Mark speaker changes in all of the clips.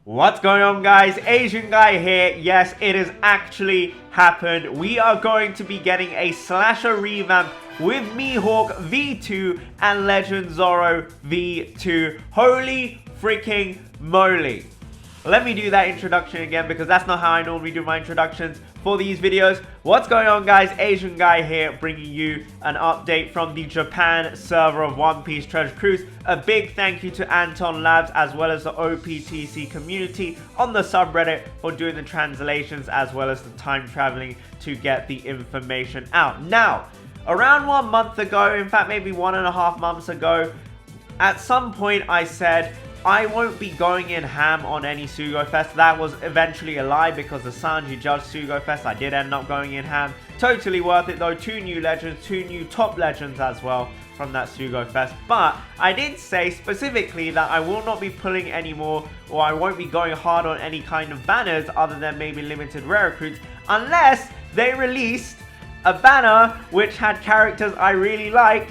Speaker 1: What's going on, guys? Asian guy here. Yes, it has actually happened. We are going to be getting a slasher revamp with Mihawk V2 and Legend Zoro V2. Holy freaking moly. Let me do that introduction again because that's not how I normally do my introductions for these videos. What's going on, guys? Asian guy here, bringing you an update from the Japan server of One Piece Treasure Cruise. A big thank you to Anton Labs as well as the OPTC community on the subreddit for doing the translations as well as the time traveling to get the information out. Now, around 1 month ago, in fact maybe 1.5 months ago, at some point I said I won't be going in ham on any SUGOFEST. That was eventually a lie because the Sanji judged SUGOFEST. I did end up going in ham. Totally worth it though. 2 new legends, 2 new top legends as well from that SUGOFEST. But I did say specifically that I will not be pulling any more, or I won't be going hard on any kind of banners other than maybe limited rare recruits, unless they released a banner which had characters I really like.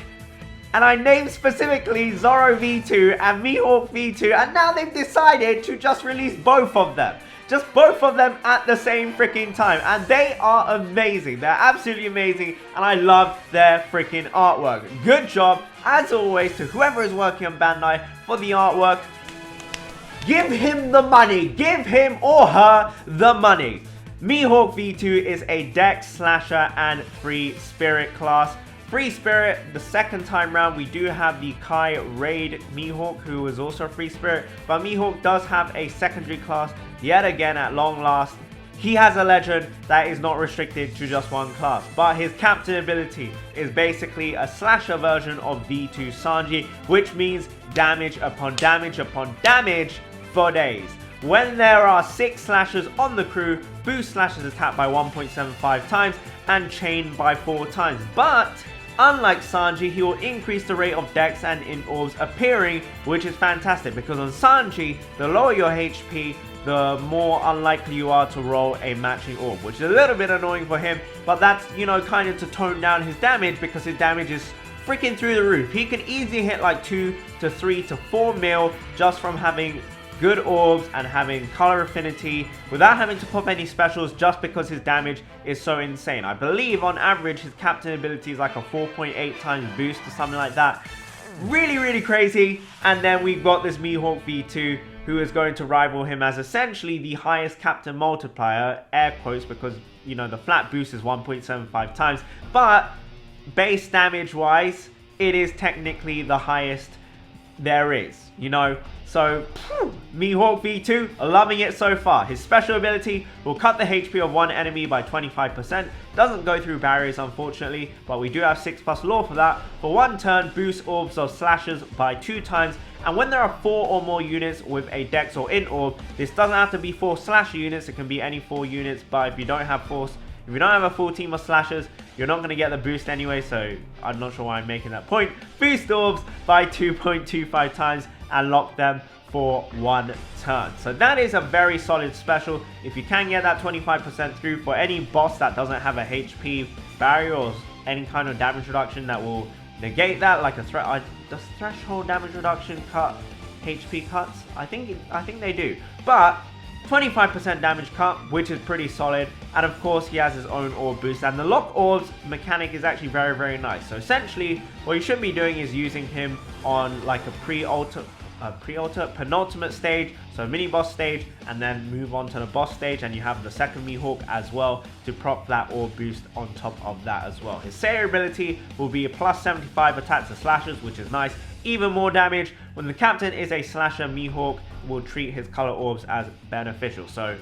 Speaker 1: And I named specifically Zoro V2 and Mihawk V2, and now they've decided to just release both of them. Just both of them at the same freaking time. And they are amazing. They're absolutely amazing, and I love their freaking artwork. Good job, as always, to whoever is working on Bandai for the artwork. Give him the money. Give him or her the money. Mihawk V2 is a Dex, Slasher, and Free Spirit class. Free Spirit, the second time round, we do have the Kai Raid Mihawk, who is also a Free Spirit, but Mihawk does have a secondary class, yet again at long last. He has a legend that is not restricted to just one class, but his captain ability is basically a slasher version of V2 Sanji, which means damage upon damage upon damage for days. When there are 6 slashers on the crew, boost slashers attack by 1.75 times and chain by 4 times, but unlike Sanji, he will increase the rate of Dex and Int Orbs appearing, which is fantastic because on Sanji, the lower your HP, the more unlikely you are to roll a matching orb, which is a little bit annoying for him, but that's, you know, kind of to tone down his damage because his damage is freaking through the roof. He can easily hit like 2 to 3 to 4 mil just from having good orbs and having color affinity without having to pop any specials, just because his damage is so insane. I believe on average his captain ability is like a 4.8 times boost or something like that. Really crazy. And then we've got this Mihawk V2 who is going to rival him as essentially the highest captain multiplier, air quotes, because you know the flat boost is 1.75 times, but base damage wise it is technically the highest there is, you know. So, Mihawk V2, loving it so far. His special ability will cut the HP of one enemy by 25%. Doesn't go through barriers, unfortunately, but we do have 6+ lore for that. For 1 turn, boost orbs or slashes by 2 times. And when there are 4 or more units with a Dex or Int Orb, this doesn't have to be 4 slasher units. It can be any 4 units, but if you don't have a full team of slashers, you're not going to get the boost anyway, so I'm not sure why I'm making that point. Boost orbs by 2.25 times and lock them for 1 turn. So that is a very solid special. If you can get that 25% through for any boss that doesn't have a HP barrier or any kind of damage reduction that will negate that, like a does threshold damage reduction cut HP cuts? I think they do, but 25% damage cut, which is pretty solid. And of course he has his own orb boost, and the lock orbs mechanic is actually very nice. So essentially what you should be doing is using him on like a penultimate stage, so mini boss stage, and then move on to the boss stage, and you have the second Mihawk as well to prop that orb boost on top of that as well. His Sayer ability will be a plus 75 attacks to slashers, which is nice. Even more damage. When the captain is a slasher, Mihawk will treat his color orbs as beneficial. So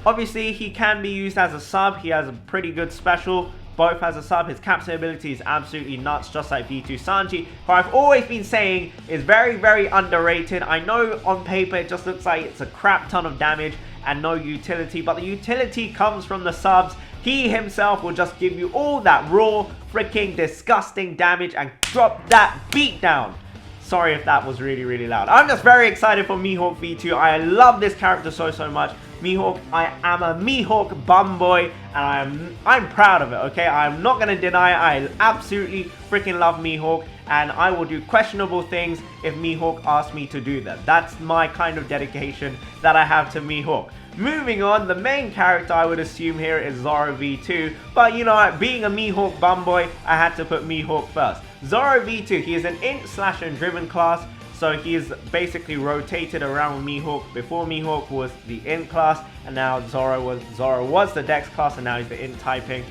Speaker 1: obviously he can be used as a sub. He has a pretty good special both as a sub. His captain ability is absolutely nuts, just like V2 Sanji, who I've always been saying is very underrated. I know on paper it just looks like it's a crap ton of damage and no utility, but the utility comes from the subs. He himself will just give you all that raw, freaking disgusting damage and drop that beat down. Sorry if that was really loud. I'm just very excited for Mihawk V2. I love this character so much. Mihawk, I am a Mihawk bum boy, and I'm proud of it, okay? I'm not gonna deny I absolutely freaking love Mihawk, and I will do questionable things if Mihawk asks me to do them. That's my kind of dedication that I have to Mihawk. Moving on, the main character I would assume here is Zoro V2, but you know, being a Mihawk bumboy, I had to put Mihawk first. Zoro V2, he is an int, slash, and driven class, so he is basically rotated around Mihawk. Before Mihawk was the int class, and now Zoro was the dex class, and now he's the int typing.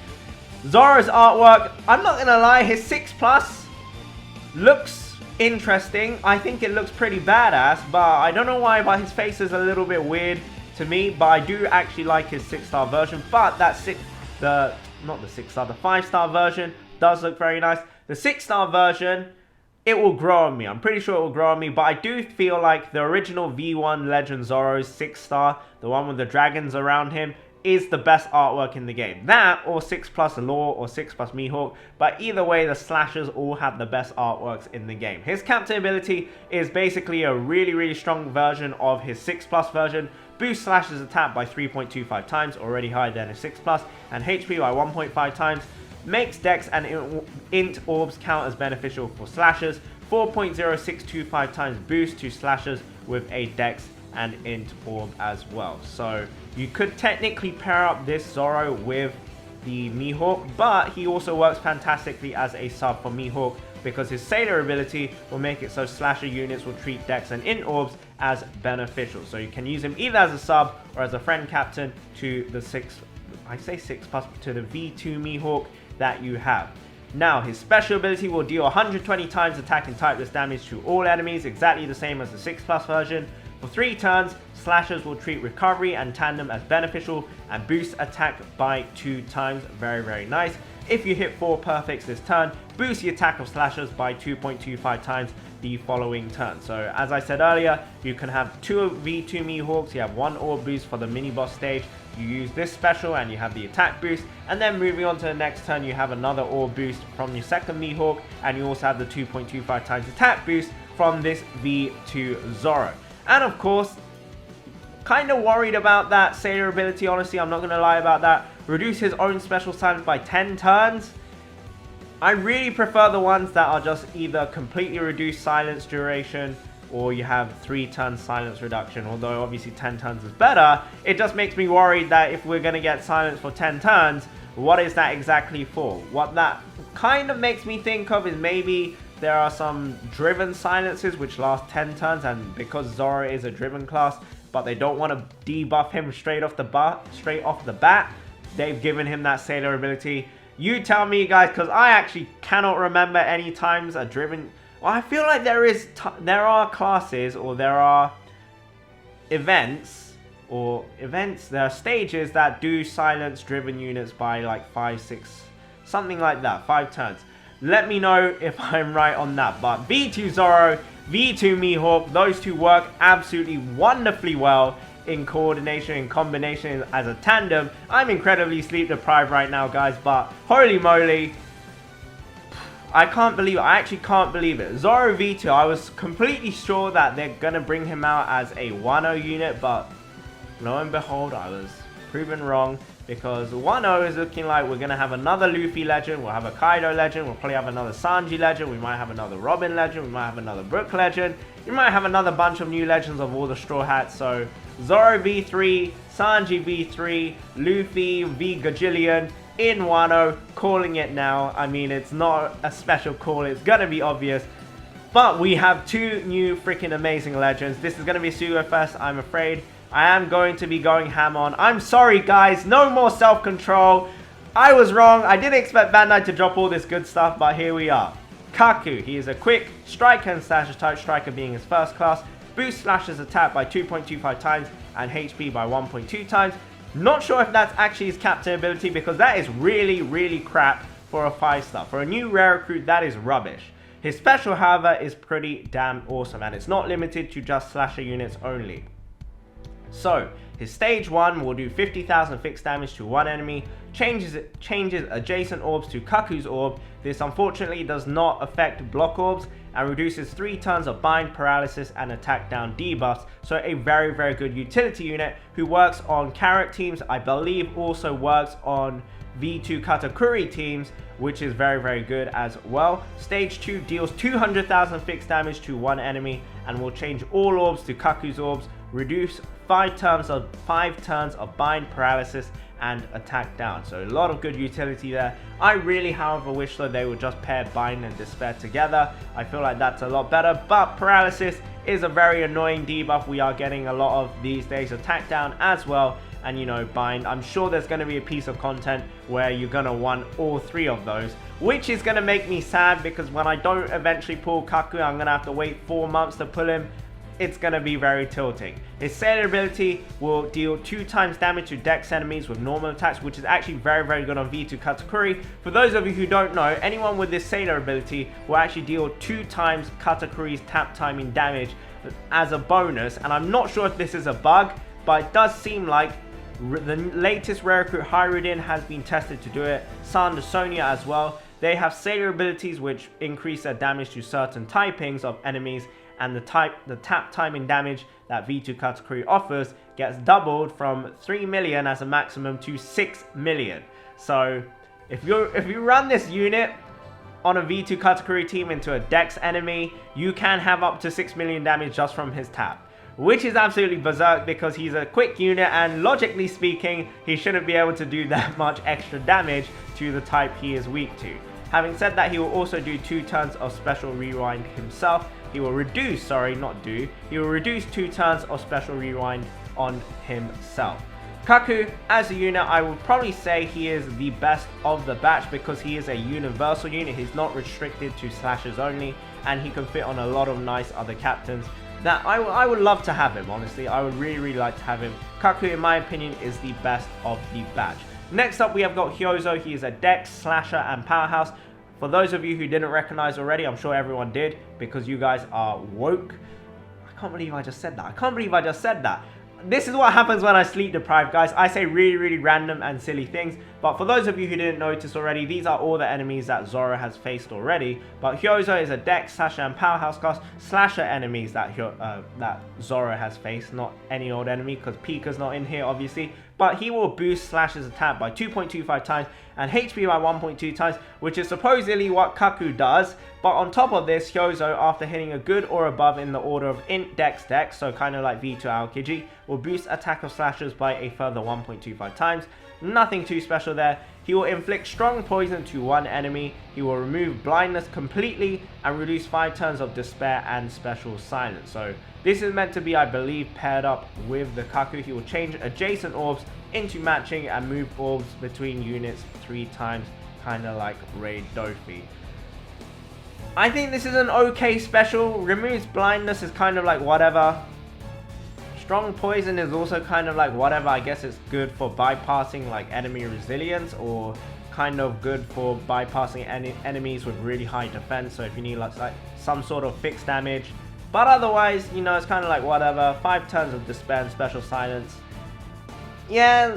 Speaker 1: Zoro's artwork, I'm not gonna lie, his 6+ looks interesting. I think it looks pretty badass, but I don't know why, but his face is a little bit weird to me, but I do actually like his 6-star version. But that the 5-star version does look very nice. The 6-star version, it will grow on me. I'm pretty sure it will grow on me, but I do feel like the original V1 Legend Zoro's 6-star, the one with the dragons around him, is the best artwork in the game. That or 6+ Law or 6+ Mihawk, but either way, the slashers all have the best artworks in the game. His captain ability is basically a really strong version of his 6+ version. Boost slashers attack by 3.25 times, already higher than his 6+, and HP by 1.5 times. Makes dex and int orbs count as beneficial for slashers. 4.0625 times boost to slashers with a dex and int orb as well. So you could technically pair up this Zoro with the Mihawk, but he also works fantastically as a sub for Mihawk because his Sailor ability will make it so slasher units will treat dex and int orbs as beneficial. So you can use him either as a sub or as a friend captain to the 6+ to the V2 Mihawk that you have. Now, his special ability will deal 120 times attack and typeless damage to all enemies, exactly the same as the 6+ version. For 3 turns, slashers will treat recovery and tandem as beneficial and boost attack by 2 times. Very nice. If you hit 4 perfects this turn, boost the attack of slashers by 2.25 times the following turn. So as I said earlier, you can have 2 V2 Mihawks. You have 1 orb boost for the mini boss stage. You use this special and you have the attack boost, and then moving on to the next turn you have another orb boost from your second Mihawk, and you also have the 2.25 times attack boost from this V2 Zoro. And of course, kind of worried about that Sailor ability, honestly, I'm not going to lie about that. Reduce his own special silence by 10 turns. I really prefer the ones that are just either completely reduced silence duration, or you have 3 turns silence reduction, although obviously 10 turns is better. It just makes me worried that if we're going to get silence for 10 turns, what is that exactly for? What that kind of makes me think of is maybe there are some driven silences which last 10 turns, and because Zoro is a driven class, but they don't want to debuff him straight off the bat, they've given him that Sailor ability. You tell me, guys, because I actually cannot remember any times a driven... Well, I feel like there are classes, or there are events, there are stages that do silence driven units by like 5, 6, something like that, 5 turns. Let me know if I'm right on that. But V2 Zoro, V2 Mihawk, those two work absolutely wonderfully well in coordination, in combination as a tandem. I'm incredibly sleep deprived right now, guys, but holy moly, I can't believe it. I actually can't believe it. Zoro V2, I was completely sure that they're going to bring him out as a 1-0 unit, but lo and behold, I was proven wrong, because 1-0 is looking like we're going to have another Luffy legend, we'll have a Kaido legend, we'll probably have another Sanji legend, we might have another Robin legend, we might have another Brook legend, we might have another bunch of new legends of all the Straw Hats. So Zoro V3, Sanji V3, Luffy V Gajillion in 1-0, calling it now. I mean, it's not a special call, it's going to be obvious. But we have 2 new freaking amazing legends. This is going to be SUGOFEST, I'm afraid. I am going to be going ham on. I'm sorry, guys. No more self-control. I was wrong. I didn't expect Bandai to drop all this good stuff, but here we are. Kaku. He is a quick striker and slasher type, striker being his first class. Boost slashers attack by 2.25 times and HP by 1.2 times. Not sure if that's actually his captain ability, because that is really crap for a 5-star. For a new rare recruit, that is rubbish. His special, however, is pretty damn awesome, and it's not limited to just slasher units only. So, his stage 1 will do 50,000 fixed damage to one enemy, changes adjacent orbs to Kaku's orb. This unfortunately does not affect block orbs, and reduces 3 turns of bind, paralysis, and attack down debuffs. So a very, very good utility unit who works on carrot teams. I believe also works on V2 Katakuri teams, which is very, very good as well. Stage 2 deals 200,000 fixed damage to one enemy and will change all orbs to Kaku's orbs, reduce 5 turns of bind, paralysis, and attack down. So a lot of good utility there. I really, however, wish that they would just pair bind and despair together. I feel like that's a lot better, but paralysis is a very annoying debuff we are getting a lot of these days. Attack down as well, and you know, bind. I'm sure there's going to be a piece of content where you're going to want all 3 of those, which is going to make me sad, because when I don't eventually pull Kaku, I'm going to have to wait 4 months to pull him. It's going to be very tilting. His Sailor ability will deal 2 times damage to dex enemies with normal attacks, which is actually very, very good on V2 Katakuri. For those of you who don't know, anyone with this Sailor ability will actually deal 2 times Katakuri's tap timing damage as a bonus, and I'm not sure if this is a bug, but it does seem like the latest rare recruit Hyrudin has been tested to do it. Sand Sonia as well. They have Sailor abilities which increase their damage to certain typings of enemies, and the tap timing damage that V2 Katakuri offers gets doubled from 3 million as a maximum to 6 million. So if you run this unit on a V2 Katakuri team into a dex enemy, you can have up to 6 million damage just from his tap, which is absolutely berserk, because he's a quick unit and logically speaking he shouldn't be able to do that much extra damage to the type he is weak to. Having said that, he will also do 2 turns of special rewind himself. He will reduce, he will reduce 2 turns of special rewind on himself. Kaku, as a unit, I would probably say he is the best of the batch, because he is a universal unit. He's not restricted to slashers only, and he can fit on a lot of nice other captains that I would love to have him. Honestly, I would really, really like to have him. Kaku, in my opinion, is the best of the batch. Next up, we have got Hyouzau. He is a dex, slasher, and powerhouse. For those of you who didn't recognize already, I'm sure everyone did, because you guys are woke. I can't believe I just said that. This is what happens when I sleep deprived, guys. I say really, really random and silly things. But for those of you who didn't notice already, these are all the enemies that Zoro has faced already. But Hyouzau is a dex, slasher, and powerhouse class slasher enemies that Zoro has faced. Not any old enemy, because Pika's not in here, obviously. But he will boost Slash's attack by 2.25 times and HP by 1.2 times, which is supposedly what Kaku does. But on top of this, Hyouzau, after hitting a good or above in the order of int dex, so kind of like V2 Aokiji, will boost attack of Slashers by a further 1.25 times. Nothing too special there. He will inflict strong poison to one enemy. He will remove blindness completely and reduce 5 turns of despair and special silence. So this is meant to be, I believe, paired up with the Kaku. He will change adjacent orbs into matching and move orbs between units 3 times, kind of like Raid Dofi. I think this is an okay special. Removes blindness is kind of like whatever. Strong poison is also kind of like whatever. I guess it's good for bypassing like enemy resilience, or kind of good for bypassing enemies with really high defense. So if you need like some sort of fixed damage, but otherwise, you know, it's kind of like whatever. 5 turns of despair and special silence. Yeah,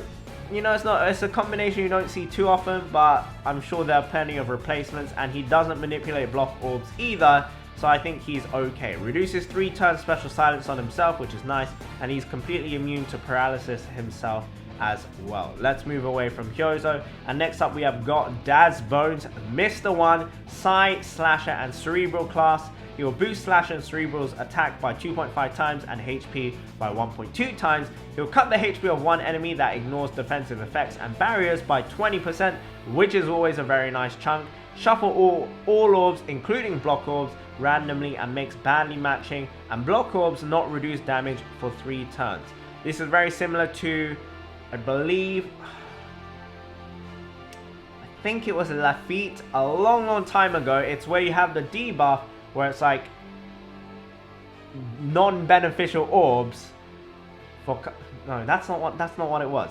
Speaker 1: you know, it's a combination you don't see too often, but I'm sure there are plenty of replacements, and he doesn't manipulate block orbs either. So I think he's okay. Reduces 3 turns special silence on himself, which is nice, and he's completely immune to paralysis himself as well. Let's move away from Hyouzau, and next up we have got Daz Bones, Mr. 1, Psy, Slasher, and Cerebral class. He will boost Slasher and Cerebral's attack by 2.5 times and HP by 1.2 times. He'll cut the HP of one enemy that ignores defensive effects and barriers by 20%, which is always a very nice chunk. Shuffle all orbs, including block orbs, randomly and makes badly matching and block orbs not reduce damage for 3 turns. This is very similar to, I believe, I think it was Lafitte a long time ago. It's where you have the debuff where it's like non-beneficial orbs for, no, that's not what it was.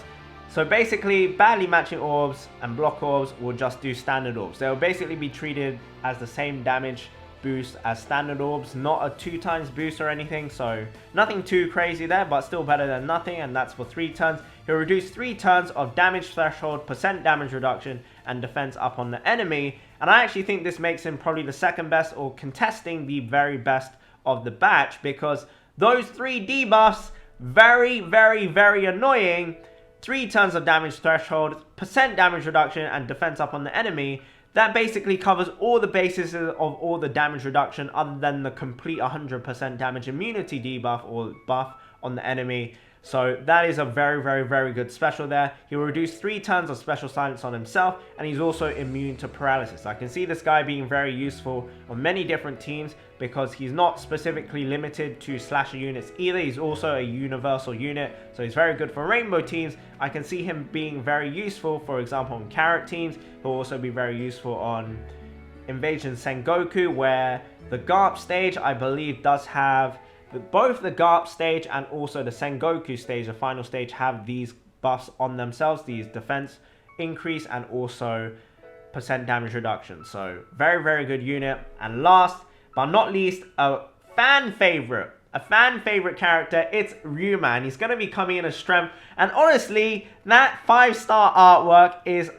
Speaker 1: So basically, badly matching orbs and block orbs will just do standard orbs. They will basically be treated as the same damage boost as standard orbs, not a 2 times boost or anything. So nothing too crazy there, but still better than nothing, and that's for 3 turns. He'll reduce 3 turns of damage threshold, percent damage reduction, and defense up on the enemy, And I actually think this makes him probably the second best or contesting the very best of the batch, because those 3 debuffs, very, very, very annoying. 3 turns of damage threshold, percent damage reduction, and defense up on the enemy. That basically covers all the bases of all the damage reduction other than the complete 100% damage immunity debuff or buff on the enemy. So that is a very, very, very good special there. He will reduce 3 turns of special silence on himself, and he's also immune to paralysis. I can see this guy being very useful on many different teams because he's not specifically limited to slasher units either. He's also a universal unit, so he's very good for rainbow teams. I can see him being very useful, for example, on carrot teams. He'll also be very useful on Invasion Sengoku, where the Garp stage, I believe, does have both the Garp stage and also the Sengoku stage, the final stage, have these buffs on themselves, these defense increase and also percent damage reduction. So very, very good unit. And last but not least, a fan favorite character, it's Ryuma, and he's going to be coming in as strength. And honestly, that 5-star artwork is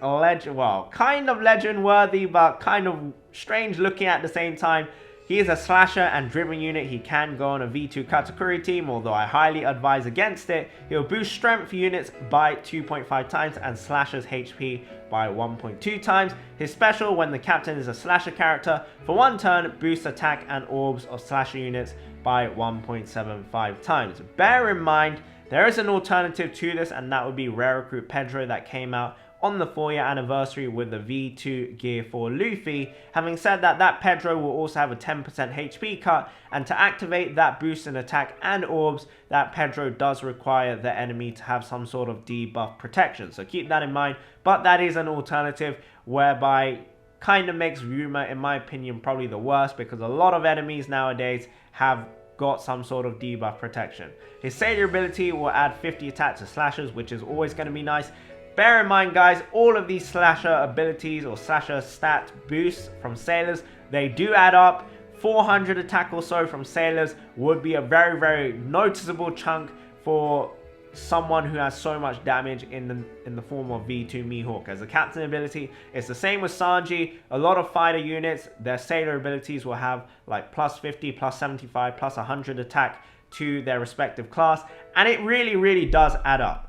Speaker 1: kind of legend worthy, but kind of strange looking at the same time. He is a slasher and driven unit. He can go on a V2 Katakuri team, although I highly advise against it. He'll boost strength units by 2.5 times and slashers HP by 1.2 times. His special, when the captain is a slasher character, for 1 turn, boosts attack and orbs of slasher units by 1.75 times. Bear in mind, there is an alternative to this, and that would be Rare Recruit Pedro that came out on the 4-year anniversary with the V2 gear for Luffy. Having said that, that Pedro will also have a 10% HP cut, and to activate that boost in attack and orbs, that Pedro does require the enemy to have some sort of debuff protection. So keep that in mind, but that is an alternative whereby kind of makes Ryuma, in my opinion, probably the worst, because a lot of enemies nowadays have got some sort of debuff protection. His Sailor ability will add 50 attack to slashers, which is always going to be nice. Bear in mind, guys, all of these slasher abilities or slasher stat boosts from sailors, they do add up. 400 attack or so from sailors would be a very, very noticeable chunk for someone who has so much damage in the form of V2 Mihawk. As a captain ability, it's the same with Sanji. A lot of fighter units, their sailor abilities will have like plus 50, plus 75, plus 100 attack to their respective class, and it really, really does add up.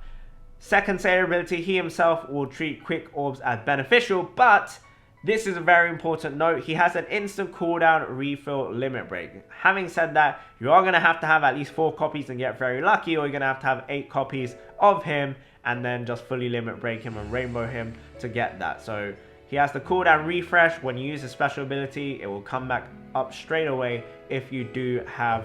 Speaker 1: Second sailor ability, he himself will treat quick orbs as beneficial, but this is a very important note. He has an instant cooldown refill limit break. Having said that, you are going to have at least 4 copies and get very lucky, or you're going to have 8 copies of him and then just fully limit break him and rainbow him to get that. So he has the cooldown refresh. When you use his special ability, it will come back up straight away if you do have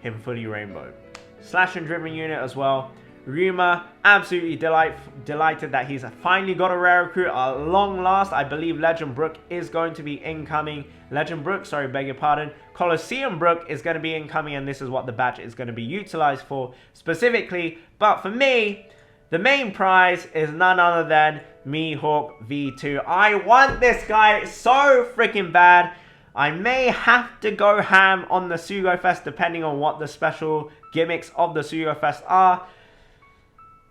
Speaker 1: him fully rainbowed. Slash and driven unit as well. Ryuma, absolutely delighted that he's finally got a rare recruit at long last. I believe Legend Brook is going to be incoming. Legend Brook, sorry, beg your pardon. Colosseum Brook is going to be incoming, and this is what the batch is going to be utilized for specifically. But for me, the main prize is none other than Mihawk V2. I want this guy so freaking bad. I may have to go ham on the SUGOFEST depending on what the special gimmicks of the SUGOFEST are.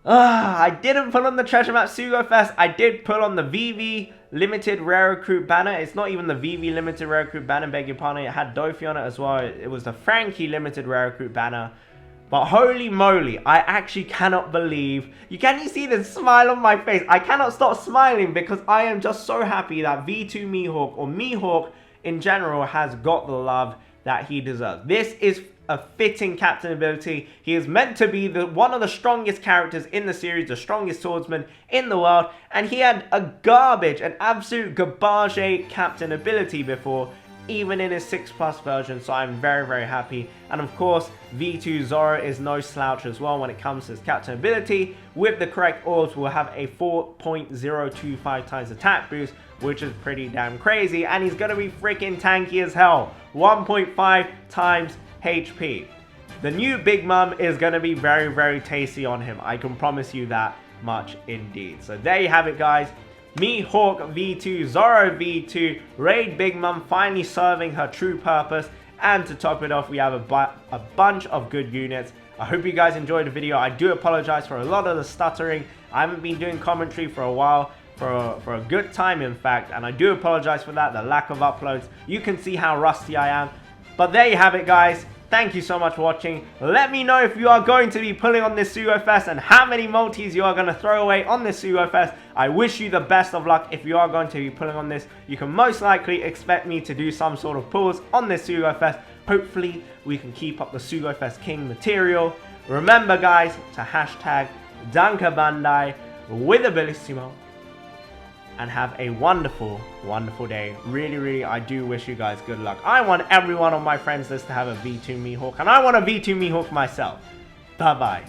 Speaker 1: I didn't put on the Treasure Map SUGOFEST. I did put on the VV Limited Rare Recruit banner. It's not even the VV Limited Rare Recruit banner, beg your pardon. It had Dofi on it as well. It was the Frankie Limited Rare Recruit banner. But holy moly, I actually cannot believe... Can you see the smile on my face? I cannot stop smiling because I am just so happy that V2 Mihawk, or Mihawk in general, has got the love that he deserves. This is a fitting captain ability. He is meant to be one of the strongest characters in the series, the strongest swordsman in the world, and he had an absolute garbage captain ability before, even in his 6+ version, so I'm very, very happy. And of course, V2 Zoro is no slouch as well when it comes to his captain ability. With the correct orbs, we'll have a 4.025 times attack boost, which is pretty damn crazy, and he's gonna be freaking tanky as hell. 1.5 times HP. The new Big Mom is going to be very, very tasty on him. I can promise you that much indeed. So there you have it, guys. Mihawk V2, Zoro V2, Raid Big Mom finally serving her true purpose. And to top it off, we have a bunch of good units. I hope you guys enjoyed the video. I do apologize for a lot of the stuttering. I haven't been doing commentary for a while. for a good time, in fact, and I do apologize for that, the lack of uploads. You can see how rusty I am. But there you have it, guys. Thank you so much for watching. Let me know if you are going to be pulling on this SUGOFEST and how many multis you are going to throw away on this SUGOFEST. I wish you the best of luck if you are going to be pulling on this. You can most likely expect me to do some sort of pulls on this SUGOFEST. Hopefully, we can keep up the SUGOFEST King material. Remember, guys, to hashtag Danke Bandai with Abilissimo. And have a wonderful, wonderful day. Really, I do wish you guys good luck. I want every one of my friends list to have a V2 Mihawk, and I want a V2 Mihawk myself. Bye-bye.